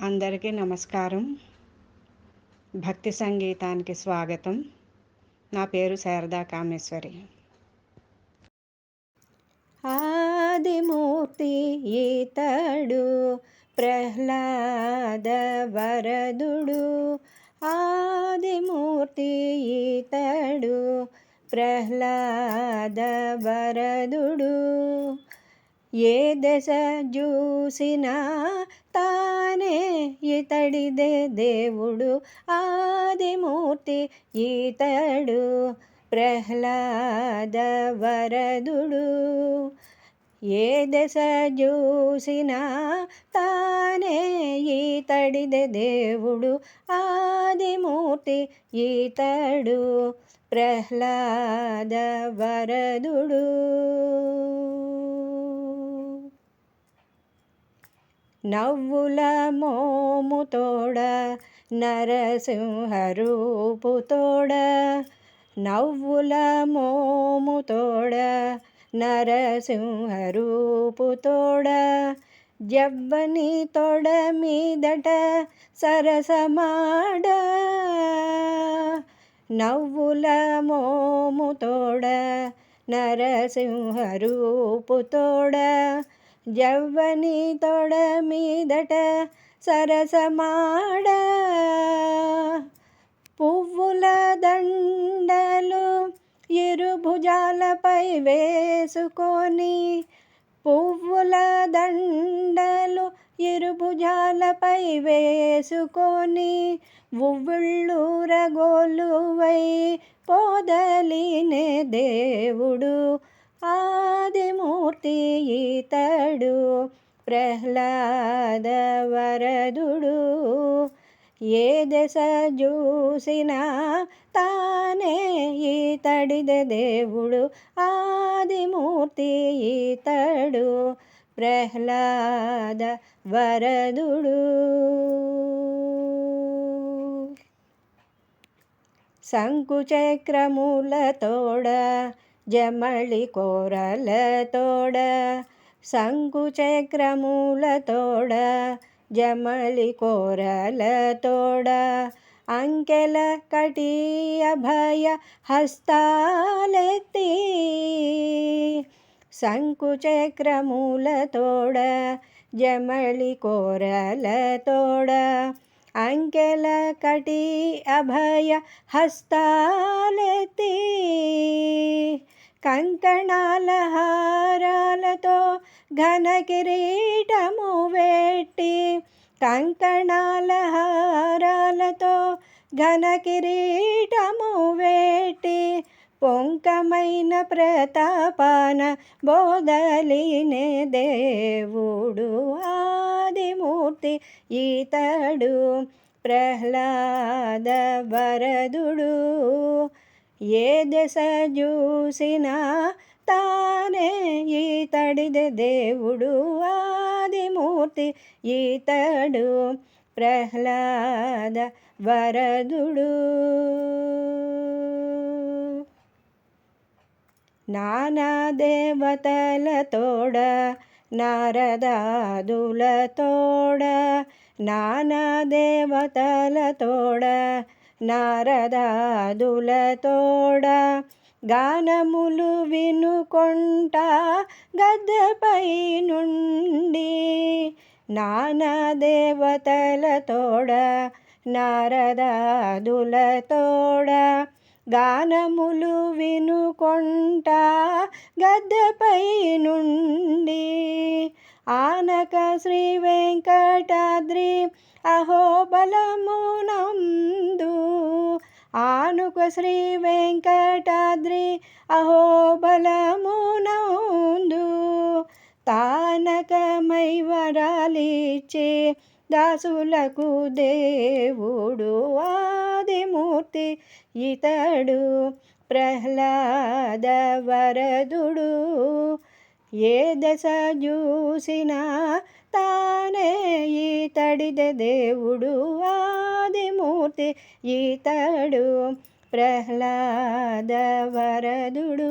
అందరికీ నమస్కారం. భక్తి సంగీతానికి స్వాగతం. నా పేరు శారదా కామేశ్వరి. ఆదిమూర్తి ఈతడు ప్రహ్లాద వరదుడు. ఆదిమూర్తి ఈతడు ప్రహ్లాద వరదుడు. ఏ దశ చూసినా తానే ఇతడిదే దేవుడు. ఆదిమూర్తి ఈతడు ప్రహ్లాద వరదుడు. ఏ దశ చూసినా తానే ఈతడిదే దేవుడు. ఆదిమూర్తి ఈతడు ప్రహ్లాద వరదుడు. నవ్వుల మోముతోడ నరసింహరూపుతోడ. నవ్వుల మోముతోడ నరసింహరూపుతోడ. జవ్వని తొడ మీదట సరసమాడ. నవ్వుల మోముతోడ నరసింహరూపుతోడ. జవ్వని తొడ మీదట సరసమాడ. పువ్వుల దండలు ఇరుభుజాలపై వేసుకొని. పువ్వుల దండలు ఇరుభుజాలపై వేసుకొని. ఉవ్విళ్ళూరగోలువై పోదలినే దేవుడు. ఆదిమూర్తి ఈతడు ప్రహ్లాద వరదుడు. ఏ దశ చూసినా తానే ఈతడిదే దేవుడు. ఆదిమూర్తి ఈతడు ప్రహ్లాద వరదుడు. శంకుచక్రములతోడ జమళి కోరలతోడ. శంకుచక్రములతోడ జమళి కోరలతోడ. అంకెల కటి అభయ హస్తాలెత్తి. శంకుచక్రములతోడ జమళి కోరలతోడ. అంకెల కటి అభయ హస్తాలెత్తి. కంకణాల హారాలతో ఘన కిరీటము వెట్టి. కంకణాల హారాలతో ఘన కిరీటము వెట్టి. పొంకమైన ప్రతాపాన బోదలినే దేవుడు. ఆదిమూర్తి ఈతడు ప్రహ్లాద వరదుడు. ఏ దశ చూసినా తానే ఈతడిదే దేవుడు. ఆదిమూర్తి ఈతడు ప్రహ్లాద వరదుడు. నానా దేవతలతోడ నారదాదులతోడ. నానా దేవతలతోడ నారదాదులతోడ. గానములు వినుకొంట గద్దెపై నుండి. నానా దేవతలతోడ నారదాదులతోడ. గానములు వినుకొంట గద్దెపై నుండి. ఆనక శ్రీ వెంకటాద్రి అహోబలమునందు. ఆనుక శ్రీ వెంకటాద్రి అహోబలమునందు. తానకమై వరాలిచ్చే దాసులకు దేవుడు. ఆదిమూర్తి ఈతడు ప్రహ్లాద వరదుడు. ఏ దశ చూసినా తానే ఈతడిదే దేవుడు. ఆదిమూర్తి ఈతడు ప్రహ్లాద వరదుడు.